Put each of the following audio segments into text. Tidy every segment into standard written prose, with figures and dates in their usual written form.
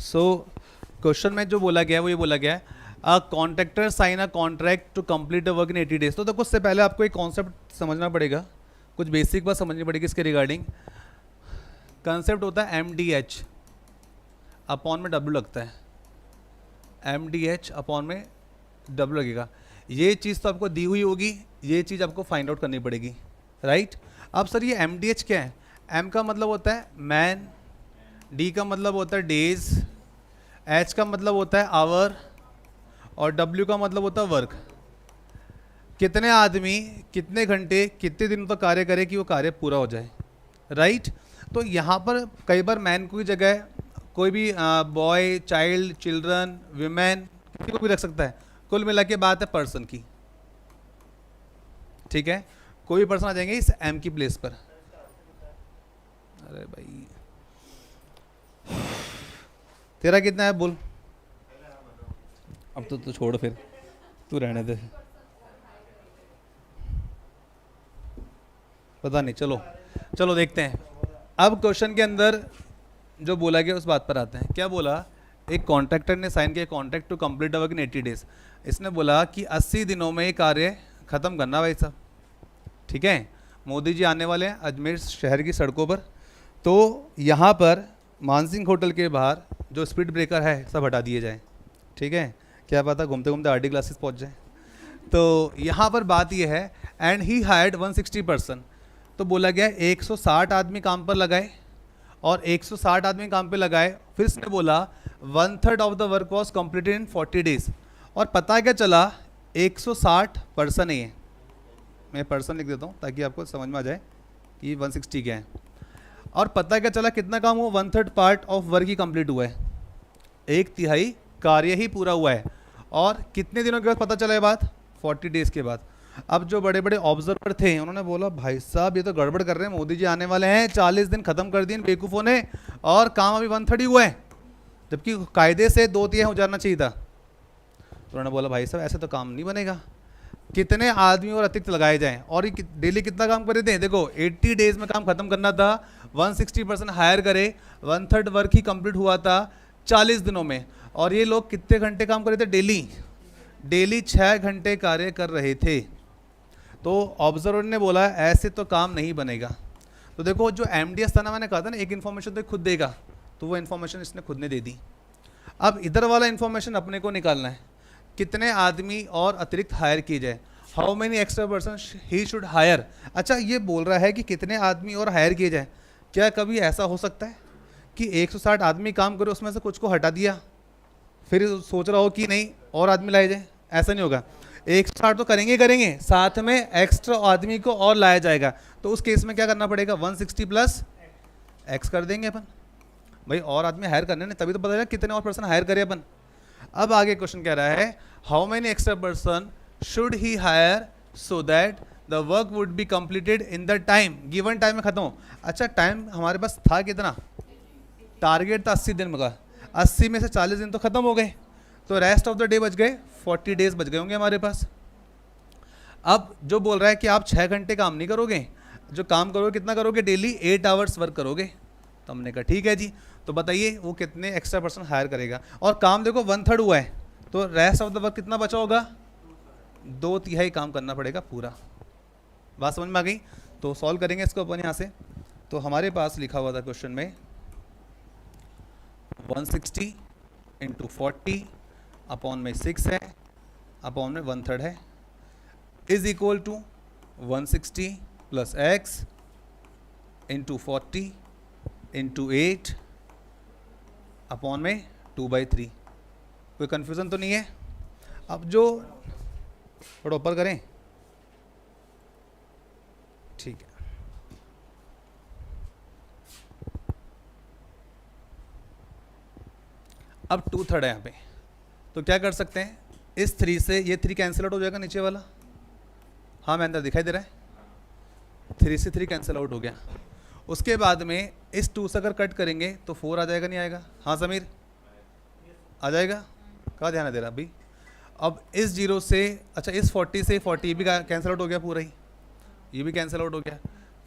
So question में जो बोला गया है वो ये बोला गया है a contractor sign a contract to complete a work in 80 days. तो देखो उससे पहले आपको एक कॉन्सेप्ट समझना पड़ेगा, कुछ बेसिक बात समझनी पड़ेगी इसके रिगार्डिंग। कंसेप्ट होता है MDH अपॉन में W लगता है, MDH अपॉन में W लगेगा। ये चीज़ तो आपको दी हुई होगी, ये चीज़ आपको फाइंड आउट करनी पड़ेगी, राइट। अब सर ये MDH क्या है? M का मतलब होता है मैन, D का मतलब होता है डेज, H का मतलब होता है आवर और W का मतलब होता है वर्क। कितने आदमी कितने घंटे कितने दिनों तक कार्य करे कि वो कार्य पूरा हो जाए, राइट। तो यहाँ पर कई बार मैन की जगह कोई भी बॉय, चाइल्ड, चिल्ड्रन, विमेन किसी को भी रख सकता है। कुल मिला के बात है पर्सन की, ठीक है। कोई भी पर्सन आ जाएंगे इस M की प्लेस पर। अरे भाई तेरा कितना है बोल? अब तो छोड़, फिर तू रहने दे, पता नहीं। चलो चलो देखते हैं। अब क्वेश्चन के अंदर जो बोला गया उस बात पर आते हैं। क्या बोला? एक कॉन्ट्रैक्टर ने साइन किया contract to complete work in 80 days. इसने बोला कि 80 दिनों में ये कार्य ख़त्म करना भाई साहब, ठीक है। मोदी जी आने वाले हैं अजमेर शहर की सड़कों पर, तो यहाँ पर मानसिंह होटल के बाहर जो स्पीड ब्रेकर है सब हटा दिए जाए, ठीक है। क्या पता घूमते घूमते RD क्लासेस पहुँच जाए। तो यहाँ पर बात ये है एंड ही हायर्ड 160 पर्सन। तो बोला गया 160 आदमी काम पर लगाए और 160 आदमी काम पे लगाए। फिर इसने बोला 1/3 of the work was completed in 40 days. और पता क्या चला? 160 पर्सन है ये, मैं पर्सन लिख देता हूँ ताकि आपको समझ में आ जाए कि 160 क्या है। और पता क्या चला कितना काम हुआ? 1/3 part of work he complete हुआ है, 1/3 कार्य ही पूरा हुआ है। और कितने दिनों के बाद पता चला ये बात? 40 डेज के बाद। अब जो बड़े बड़े ऑब्जर्वर थे उन्होंने बोला भाई साहब ये तो गड़बड़ कर रहे हैं, मोदी जी आने वाले हैं, 40 दिन खत्म कर दिए बेवकूफ़ों ने और काम अभी 1/3 हुआ है, जबकि कायदे से 2/3 हो जाना चाहिए था। तो उन्होंने बोला भाई साहब ऐसे तो काम नहीं बनेगा, कितने आदमी और अतिरिक्त लगाए जाएं। और ये डेली कितना काम कर रहे थे? देखो 80 डेज में काम खत्म करना था, 160 पर्सन हायर करे, 1/3 वर्क ही कंप्लीट हुआ था 40 दिनों में। और ये लोग कितने घंटे काम कर रहे थे? डेली 6 घंटे कार्य कर रहे थे। तो ऑब्जर्वर ने बोला ऐसे तो काम नहीं बनेगा। तो देखो जो MDS था ना, मैंने कहा था ना एक इन्फॉर्मेशन तो खुद देगा, तो वो इन्फॉर्मेशन इसने खुद ने दे दी। अब इधर वाला इन्फॉर्मेशन अपने को निकालना है, कितने आदमी और अतिरिक्त हायर किए जाए, how many extra person he should higher. अच्छा ये बोल रहा है कि कितने आदमी और हायर किए जाए। क्या कभी ऐसा हो सकता है कि 160 आदमी काम करे उसमें से कुछ को हटा दिया फिर सोच रहा हो कि नहीं और आदमी लाए जाए? ऐसा नहीं होगा। 160 तो करेंगे, साथ में एक्स्ट्रा आदमी को और लाया जाएगा। तो उस केस में क्या करना पड़ेगा? 160 प्लस X कर देंगे अपन भाई, और आदमी हायर करने ने तभी तो पता चलेगा कितने और पर्सन हायर करें अपन। अब आगे क्वेश्चन कह रहा है how many extra person should he hire so that the work would be completed in the time given time में खत्म हो। अच्छा टाइम हमारे पास था कितना? टारगेट था 80 दिन का, 80 में से 40 दिन तो खत्म हो गए, तो रेस्ट ऑफ द डे बच गए, 40 डेज बच गए होंगे हमारे पास। अब जो बोल रहा है कि आप 6 घंटे काम नहीं करोगे, जो काम करोगे कितना करोगे? डेली 8 आवर्स वर्क करोगे। तो हमने कहा ठीक है जी, तो बताइए वो कितने एक्स्ट्रा पर्सन हायर करेगा। और काम देखो 1/3 हुआ है, तो रेस्ट ऑफ द वर्क कितना बचा होगा? 2/3 काम करना पड़ेगा पूरा। बात समझ में आ गई? तो सॉल्व करेंगे इसको अपन यहाँ से। तो हमारे पास लिखा हुआ था क्वेश्चन में 160 × 40 अपॉन में 6 है, अपॉन में 1/3 है, is equal to 160 plus X × 40 × 8 upon में 2/3। कोई कन्फ्यूज़न तो नहीं है? अब जो थोड़ा ऊपर करें, ठीक है। अब 2/3 है यहाँ पे, तो क्या कर सकते हैं? इस 3 से ये 3 कैंसिल आउट हो जाएगा नीचे वाला। हाँ मैं अंदर दिखाई दे रहा है, 3 से 3 कैंसिल आउट हो गया। उसके बाद में इस 2 से अगर कट करेंगे तो 4 आ जाएगा, नहीं आएगा? हाँ समीर आ जाएगा, कहाँ ध्यान दे रहा अभी। अब इस 0 से, अच्छा इस 40 से 40 भी कैंसिल आउट हो गया पूरा ही, ये भी कैंसिल आउट हो गया।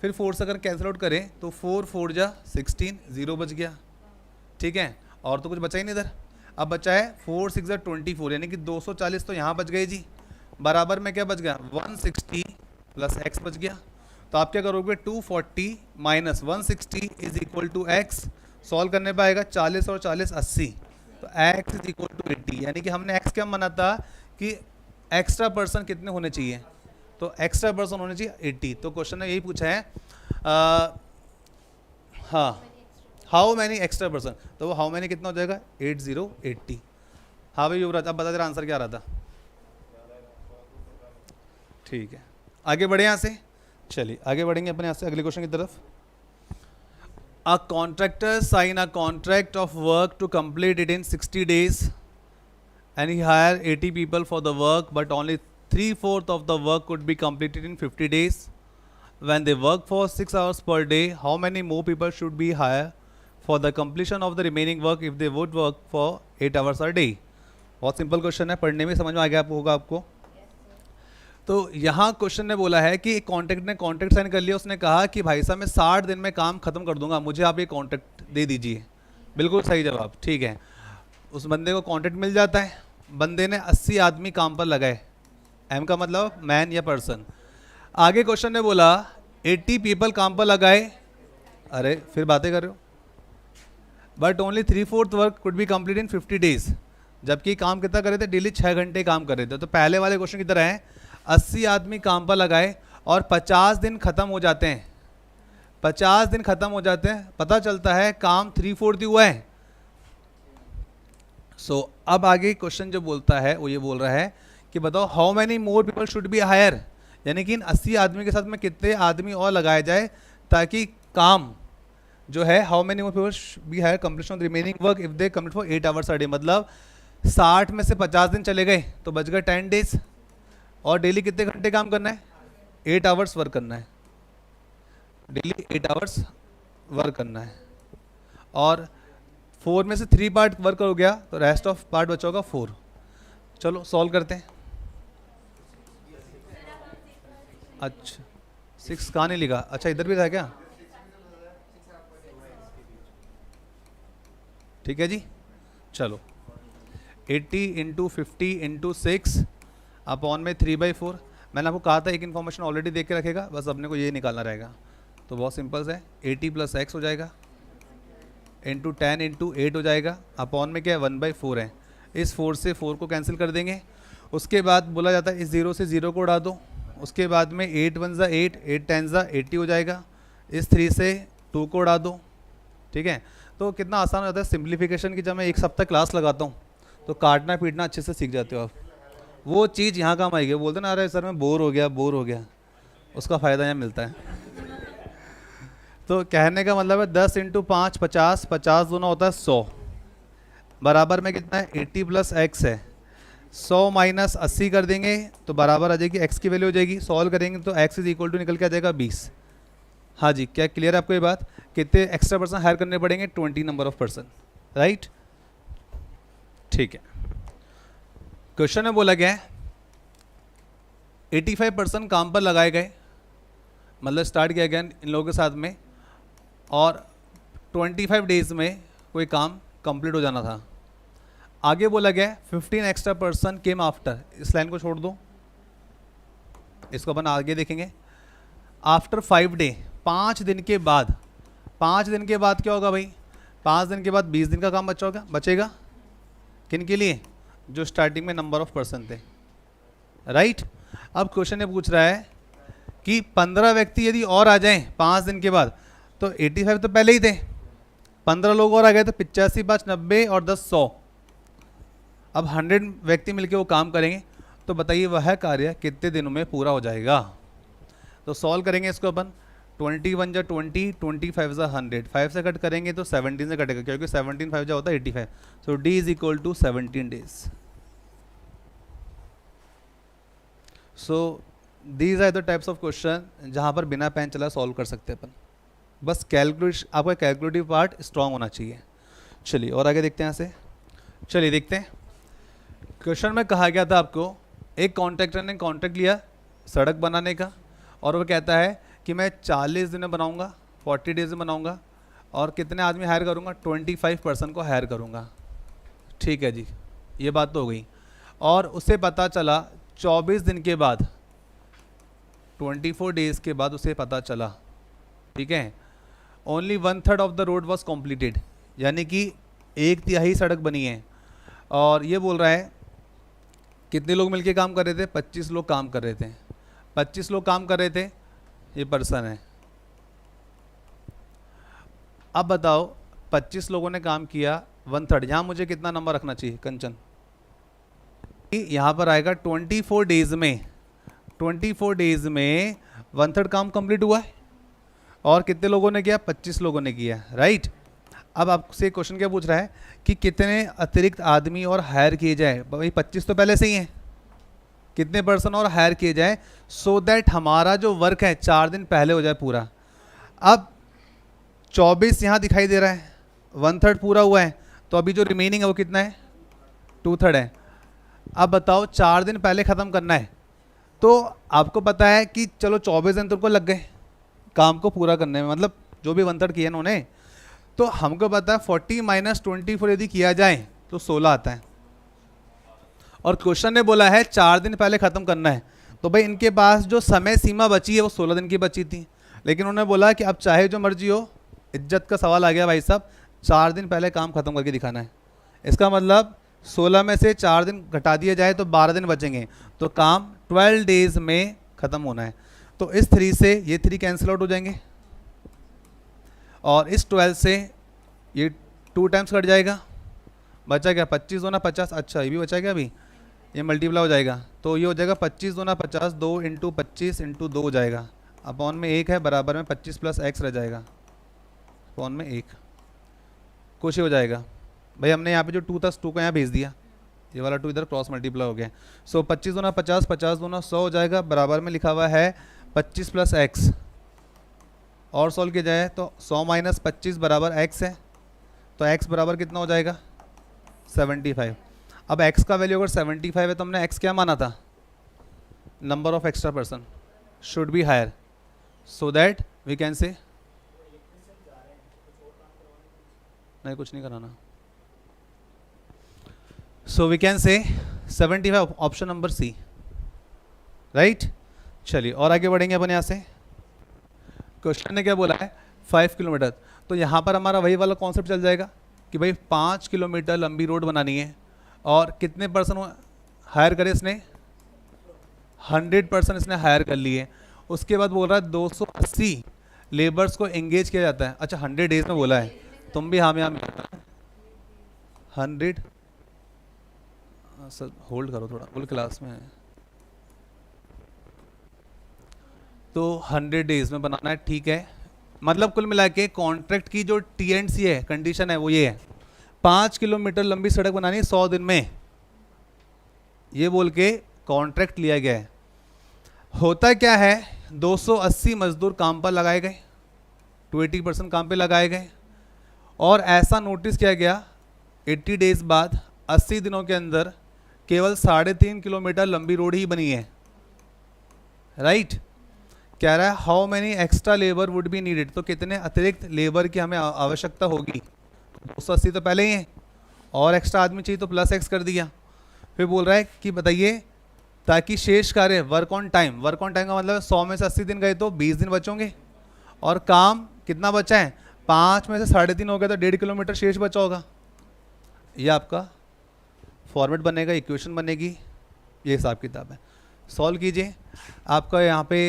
फिर 4 से अगर कैंसिल आउट करें तो 4 4 जा 16, 0 बच गया, ठीक है। और तो कुछ बचा ही नहीं इधर। अब बचा है 4 6 24, यानी कि 240 तो यहाँ बच गए जी, बराबर में क्या बच गया 160 प्लस एक्स बच गया। तो आप क्या करोगे 240 minus 160 is equal to x, solve करने पर आएगा 40 और 40 80, तो x इज इक्वल टू 80, यानी कि हमने x क्या माना था कि एक्स्ट्रा पर्सन कितने होने चाहिए, तो एक्स्ट्रा पर्सन होने चाहिए 80। तो क्वेश्चन ने यही पूछा है हाँ हाउ मैनी एक्स्ट्रा पर्सन, तो वो हाउ मैनी कितना हो जाएगा 8080। हाँ भाई युवराज, अब बता तेरा आंसर क्या आ रहा था। ठीक है, आगे बढ़े यहाँ से, चलिए आगे बढ़ेंगे अपने यहाँ से अगले क्वेश्चन की तरफ। A contractor sign a contract of work to complete it in 60 days and he hire 80 people for the work, but only 3/4 of the work could be completed in 50 days. When they work for 6 hours per day, how many more people should be hired for the completion of the remaining work if they would work for 8 hours a day? बहुत simple question है, पढ़ने में समझ में आ गया होगा आपको। तो यहाँ क्वेश्चन ने बोला है कि एक कॉन्ट्रैक्ट ने कॉन्ट्रैक्ट साइन कर लिया, उसने कहा कि भाई साहब मैं 60 दिन में काम खत्म कर दूंगा, मुझे आप ये कॉन्ट्रैक्ट दे दीजिए। बिल्कुल सही जवाब, ठीक है। उस बंदे को कॉन्ट्रैक्ट मिल जाता है, बंदे ने 80 आदमी काम पर लगाए, एम का मतलब मैन या पर्सन। आगे क्वेश्चन ने बोला 80 पीपल काम पर लगाए, अरे फिर बातें कर रहे हो, but only 3/4 work could be complete in 50 days, जबकि काम कितना कर रहे थे, डेली 6 घंटे काम कर रहे थे। तो पहले वाले क्वेश्चन की तरह है, 80 आदमी काम पर लगाए और 50 दिन खत्म हो जाते हैं, 50 दिन खत्म हो जाते हैं, पता चलता है काम 3/4 हुआ है। सो अब आगे क्वेश्चन जो बोलता है वो ये बोल रहा है कि बताओ how many more people should be hire, यानी कि इन 80 आदमी के साथ में कितने आदमी और लगाए जाए ताकि काम जो है how many more people should be hire completion of remaining work if they complete for 8 hours a day, मतलब 60 में से 50 दिन चले गए तो बच गए 10 डेज, और डेली कितने घंटे काम करना है 8 आवर्स वर्क करना है, डेली 8 आवर्स वर्क करना है, और 4 में से 3 पार्ट वर्क हो गया तो रेस्ट ऑफ पार्ट बचा होगा 4। चलो सॉल्व करते हैं। अच्छा 6 कहाँ नहीं लिखा, अच्छा इधर भी था क्या, ठीक है जी। चलो 80 इंटू 50 इंटू 6 अपॉन में 3/4। मैंने आपको कहा था एक इन्फॉर्मेशन ऑलरेडी देख के रखेगा, बस अपने को ये निकालना रहेगा। तो बहुत सिंपल है, 80 प्लस एक्स हो जाएगा इंटू 10 इंटू 8 हो जाएगा, अपॉन में क्या है 1/4 है, इस 4 से 4 को कैंसिल कर देंगे। उसके बाद बोला जाता है इस 0 से 0 को उड़ा दो, उसके बाद में 8 1 ज़ा 8, 8 10 ज़ा 80 हो जाएगा, इस 3 से 2 को उड़ा दो, ठीक है। तो कितना आसान हो जाता है सिंप्लीफिकेशन की, जब मैं एक सप्ताह क्लास लगाता हूँ तो काटना पीटना अच्छे से सीख जाते हो आप, वो चीज़ यहाँ काम आएगी। बोलते ना अरे सर मैं बोर हो गया, उसका फ़ायदा यहाँ मिलता है। तो कहने का मतलब है 10 इंटू 5 50, 50 दूना होता है 100, बराबर में कितना है 80 प्लस एक्स है, 100 माइनस 80 कर देंगे तो बराबर आ जाएगी एक्स की वैल्यू हो जाएगी, सॉल्व करेंगे तो एक्स इज इक्वल टू निकल के आ जाएगा 20। हाँ जी, क्या क्लियर है आपको ये बात, कितने एक्स्ट्रा पर्सन हायर करने पड़ेंगे 20 नंबर ऑफ पर्सन, राइट, ठीक है। क्वेश्चन में बोला गया है 85% काम पर लगाए गए, मतलब स्टार्ट किया गया इन लोगों के साथ में, और 25 डेज में कोई काम कंप्लीट हो जाना था। आगे बोला गया 15 एक्स्ट्रा पर्सन केम आफ्टर, इस लाइन को छोड़ दो, इसको अपन आगे देखेंगे। आफ्टर 5 डे, 5 दिन के बाद, 5 दिन के बाद क्या होगा भाई, 5 दिन के बाद 20 दिन का काम बचेगा, किन के लिए, जो स्टार्टिंग में नंबर ऑफ पर्सन थे, राइट। अब क्वेश्चन ये पूछ रहा है कि 15 व्यक्ति यदि और आ जाएं 5 दिन के बाद, तो 85 तो पहले ही थे, 15 लोग और आ गए तो 85 5 90 और 10 100, अब 100 व्यक्ति मिलके वो काम करेंगे, तो बताइए वह कार्य कितने दिनों में पूरा हो जाएगा। तो सॉल्व करेंगे इसको अपन, 21 जा 20, 25 जा 100, 5 से कट करेंगे तो 17 से कटेगा, क्योंकि 17 5 जा होता है 85, so D is equal to 17 days. So these are the types of question जहाँ पर बिना पेन चला सॉल्व कर सकते हैं अपन, बस कैलकुलेट, आपका कैलकुलेटिव पार्ट स्ट्रांग होना चाहिए। चलिए और आगे देखते हैं यहाँ से, चलिए देखते हैं। क्वेश्चन में कहा गया था आपको, एक कॉन्ट्रैक्टर ने कॉन्ट्रैक्ट लिया सड़क बनाने का, और वो कहता है कि मैं 40 दिन में बनाऊंगा, 40 डेज में बनाऊंगा, और कितने आदमी हायर करूँगा, 25% को हायर करूँगा। ठीक है जी, ये बात तो हो गई। और उसे पता चला 24 दिन के बाद, 24 डेज़ के बाद उसे पता चला, ठीक है, only 1/3 of the road was completed, यानी कि 1/3 सड़क बनी है। और ये बोल रहा है कितने लोग मिलके काम कर रहे थे, 25 लोग काम कर रहे थे। 25 लोग काम कर रहे थे, ये पर्सन है। अब बताओ 25 लोगों ने काम किया, 1/3, यहाँ मुझे कितना नंबर रखना चाहिए कंचन? यहाँ पर आएगा 24 डेज़ में, 24 डेज़ में 1/3 काम कंप्लीट हुआ है। और कितने लोगों ने किया, 25 लोगों ने किया, राइट। अब आपसे क्वेश्चन क्या पूछ रहा है कि कितने अतिरिक्त आदमी और हायर किए जाए। भाई 25 तो पहले से ही हैं, कितने पर्सन और हायर किए जाए सो दैट हमारा जो वर्क है 4 दिन पहले हो जाए पूरा। अब 24 यहाँ दिखाई दे रहा है, 1/3 पूरा हुआ है, तो अभी जो रिमेनिंग है वो कितना है, 2/3 है। अब बताओ 4 दिन पहले ख़त्म करना है, तो आपको पता है कि चलो 24 दिन तुमको लग गए काम को पूरा करने में, मतलब जो भी 1/3 किया उन्होंने। तो हमको पता है 40 - 24 यदि किया जाए तो 16 आता है। और क्वेश्चन ने बोला है 4 दिन पहले ख़त्म करना है, तो भाई इनके पास जो समय सीमा बची है वो 16 दिन की बची थी। लेकिन उन्होंने बोला कि अब चाहे जो मर्जी हो, इज्जत का सवाल आ गया भाई साहब, 4 दिन पहले काम ख़त्म करके दिखाना है। इसका मतलब 16 में से 4 दिन घटा दिया जाए तो 12 दिन बचेंगे, तो काम 12 डेज़ में ख़त्म होना है। तो इस 3 से ये 3 कैंसिल आउट हो जाएंगे, और इस 12 से ये 2 टाइम्स कट जाएगा, बचा क्या, 25 दूना 50, अच्छा ये भी बचा क्या, अभी ये मल्टीप्लाई हो जाएगा, तो ये हो जाएगा 25 दूना 50, 2 × 25 × 2 हो जाएगा, अपॉन में 1 है, बराबर में 25 + x रह जाएगा, अपॉन में 1, कुछ ही हो जाएगा। भाई हमने यहाँ पे जो 2 था 2 को यहाँ भेज दिया, ये वाला 2 इधर क्रॉस मल्टीप्लाई हो गया। सो 25 दूना 50, 50 दूना 100 हो जाएगा, बराबर में लिखा हुआ है 25 + x। और सॉल्व किया जाए तो 100 - 25 बराबर x है, तो x बराबर कितना हो जाएगा, 75। अब x का वैल्यू अगर 75 है तो हमने x क्या माना था, number of extra person should be hire, so that we can say, नहीं कुछ नहीं कराना, सो वी कैन से 75, ऑप्शन नंबर सी, राइट। चलिए और आगे बढ़ेंगे अपन यहाँ से। क्वेश्चन ने क्या बोला है, 5 किलोमीटर, तो यहाँ पर हमारा वही वाला कॉन्सेप्ट चल जाएगा कि भाई 5 किलोमीटर लंबी रोड बनानी है, और कितने पर्सन हायर करे इसने, 100% इसने हायर कर लिए। उसके बाद बोल रहा है 280 लेबर्स को एंगेज किया जाता है। अच्छा 100 डेज में बोला है, तुम भी हाँ में 100, सर होल्ड करो थोड़ा, फुल क्लास में है, तो 100 डेज में बनाना है, ठीक है। मतलब कुल मिला के कॉन्ट्रैक्ट की जो T&C है, कंडीशन है वो ये है, 5 किलोमीटर लंबी सड़क बनानी है 100 दिन में, ये बोल के कॉन्ट्रैक्ट लिया गया है। होता क्या है, 280 मजदूर काम पर लगाए गए, 280% काम पे लगाए गए, और ऐसा नोटिस किया गया 80 डेज बाद 80 दिनों के अंदर केवल 3.5 किलोमीटर लंबी रोड ही बनी है, राइट। कह रहा है how many extra labour would be needed, तो कितने अतिरिक्त लेबर की हमें आवश्यकता होगी, 280 तो पहले ही है, और एक्स्ट्रा आदमी चाहिए तो प्लस x कर दिया। फिर बोल रहा है कि बताइए ताकि शेष कार्य work on time, work on time का मतलब 100 में से 80 दिन गए तो 20 दिन बचोगे, और काम कितना बचा है, 5 में से 3.5 हो गया तो 1.5 किलोमीटर शेष बचा होगा। ये आपका फॉर्मेट बनेगा, इक्वेशन बनेगी, ये हिसाब किताब है। सॉल्व कीजिए, आपका यहाँ पे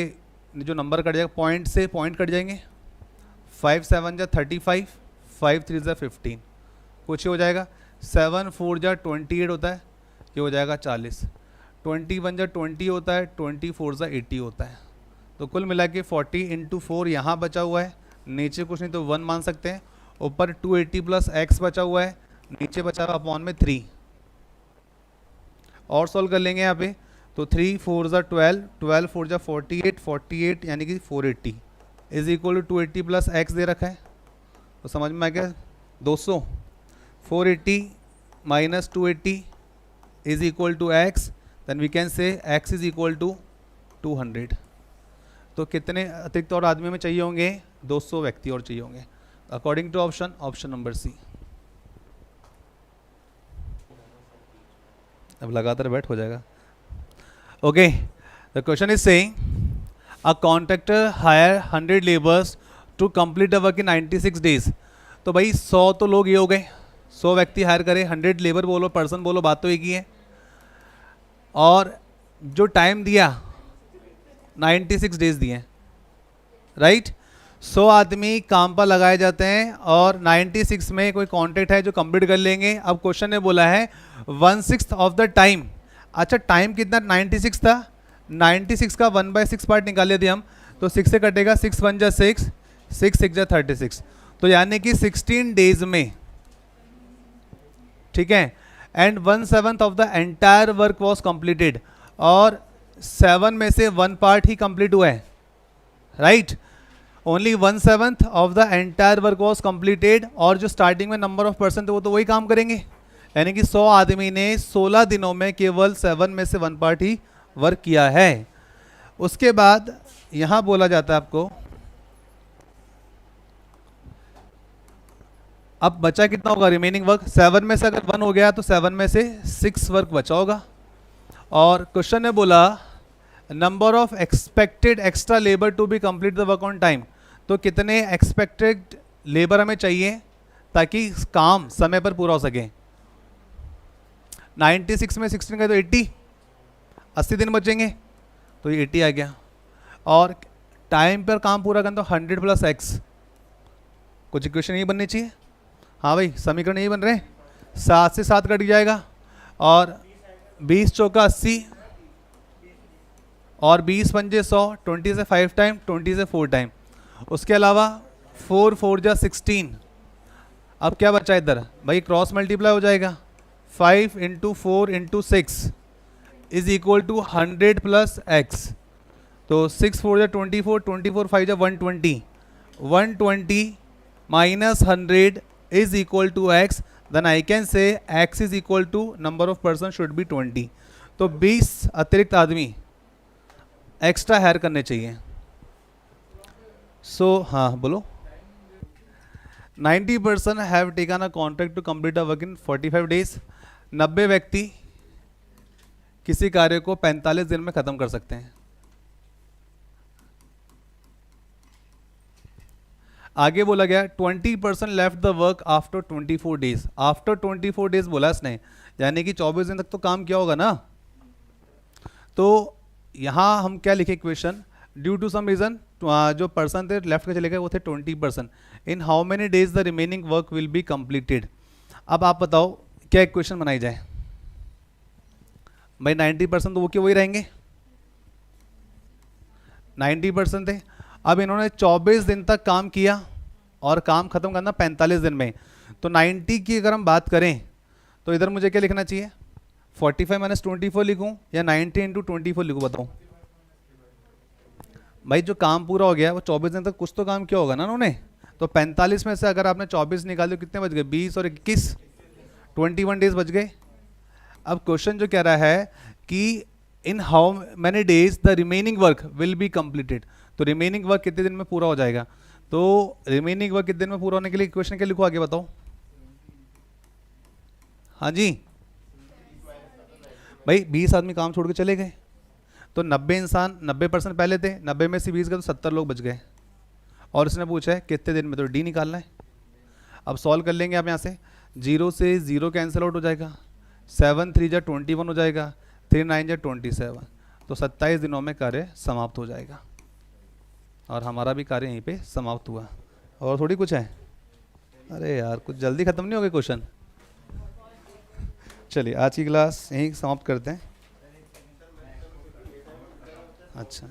जो नंबर कट जाएगा, पॉइंट से पॉइंट कट जाएंगे, 5 × 7 = 35, 5 × 3 = 15, कुछ ही हो जाएगा, 7 × 4 = 28 होता है, ये हो जाएगा 40, 21 × 20 होता है, 24 × 80 होता है। तो कुल मिला के 40 × 4 यहाँ बचा हुआ है, नीचे कुछ नहीं तो 1 मान सकते हैं, ऊपर 280 + x बचा हुआ है, नीचे बचा हुआ अपॉन में 3। और सॉल्व कर लेंगे यहाँ पे, तो 3 × 4 = 12, 12 × 4 = 48, 48 यानी कि 480 इज इक्वल टू 280 + x दे रखा है, तो समझ में आ गया 200, 480 - 280 is equal to x, then we can say x is equal to 200। तो कितने अतिरिक्त और आदमी में चाहिए होंगे, 200 व्यक्ति और चाहिए होंगे। According to option, option number C. अब लगातार बैठ हो जाएगा। Okay, the question is saying a contractor hire 100 labours to complete the work in 96 days. तो भाई 100 तो लोग ये हो गए, 100 व्यक्ति हायर करे, 100 लेबर बोलो, पर्सन बोलो, बात तो एक ही है। और जो टाइम दिया 96 डेज दिए, राइट। 100 आदमी काम पर लगाए जाते हैं और 96 में कोई कॉन्ट्रैक्ट है जो कंप्लीट कर लेंगे। अब क्वेश्चन ने बोला है 1/6 ऑफ द टाइम। अच्छा, टाइम कितना 96 था, 96 का 1/6 पार्ट निकाले थे हम, तो 6 से कटेगा, 6 1 जा 6, 6 6 जा 36, तो यानी कि 16 डेज में, ठीक है। And 1/7 of the entire work was completed, और 7 में से 1 पार्ट ही कंप्लीट हुआ है, right. Only 1/7 of the entire work was completed, और जो स्टार्टिंग में नंबर ऑफ पर्सन थे वो तो वही काम करेंगे, यानी कि 100 आदमी ने 16 दिनों में केवल 7 में से 1 पार्ट ही वर्क किया है। उसके बाद यहां बोला जाता है आपको, अब बचा कितना होगा रिमेनिंग वर्क, 7 में से अगर 1 हो गया तो 7 में से 6 वर्क बचा होगा। और क्वेश्चन ने बोला number of expected extra labour to be complete the work on time, तो कितने एक्सपेक्टेड लेबर हमें चाहिए ताकि काम समय पर पूरा हो सके। 96 में 16 का तो 80, 80 दिन बचेंगे, तो ये 80 आ गया। और टाइम पर काम पूरा करना तो 100 + x, कुछ इक्वेशन यही बननी चाहिए। हाँ भाई, समीकरण यही बन रहे हैं, 7 से 7 कट जाएगा, और 20 चौका 80, और 20 पंजे 100, 20 से 5 टाइम, 20 से 4 टाइम, उसके अलावा 4 4 जा 16। अब क्या बचा इधर भाई, क्रॉस मल्टीप्लाई हो जाएगा, 5 × 4 × 6 इज इक्वल टू 100 + x, तो 6 4 जा 24, 24 5 जा 120, 120 minus 100 is equal to x, then I can say x is equal to number of person should be 20, तो 20 अतिरिक्त आदमी एक्स्ट्रा हायर करने चाहिए। सो हाँ बोलो, 90% have taken a contract to complete a work in 45 days. 90 व्यक्ति किसी कार्य को 45 दिन में खत्म कर सकते हैं। आगे बोला गया 20% left the work after 24 days. After 24 days बोला इसने, यानी कि 24 दिन तक तो काम किया होगा ना। तो यहाँ हम क्या लिखे question, due to some reason जो पर्सन थे लेफ्ट के चले गए वो थे 20%, in how many days the remaining work will be completed. अब आप बताओ क्या इक्वेशन बनाई जाए। भाई 90% तो वो क्यों वही रहेंगे, 90% थे। अब इन्होंने 24 दिन तक काम किया और काम खत्म करना 45 दिन में, तो 90 की अगर हम बात करें तो इधर मुझे क्या लिखना चाहिए, 45 - 24 लिखूं या 90 × 24 लिखूं, बताओ। भाई जो काम पूरा हो गया वो 24 दिन तक कुछ तो काम किया होगा ना उन्होंने, तो 45 में से अगर आपने 24 निकाले तो कितने बच गए, 20 और 21, 21 डेज बच गए। अब क्वेश्चन जो कह रहा है कि in how many days the remaining work will be completed, तो रिमेनिंग वर्क कितने दिन में पूरा हो जाएगा। तो रिमेनिंग वर्क कितने दिन में पूरा होने के लिए क्वेश्चन क्या लिखो आगे बताओ। हाँ जी भाई 20 आदमी काम छोड़ के चले गए, तो 90 इंसान, 90% पहले थे, 90 में से 20 गए तो 70 लोग बच गए। और इसने पूछा है कितने दिन में, तो डी निकालना है। अब सॉल्व कर लेंगे आप यहाँ से, 0 से 0 कैंसिल आउट हो जाएगा, 7 3 जा 21 हो जाएगा, 3 9 जा 27, तो 27 दिनों में कार्य समाप्त हो जाएगा। और हमारा भी कार्य यहीं पे समाप्त हुआ। और थोड़ी कुछ है, अरे यार कुछ जल्दी ख़त्म नहीं हो गए क्वेश्चन। चलिए आज की क्लास यहीं समाप्त करते हैं। अच्छा।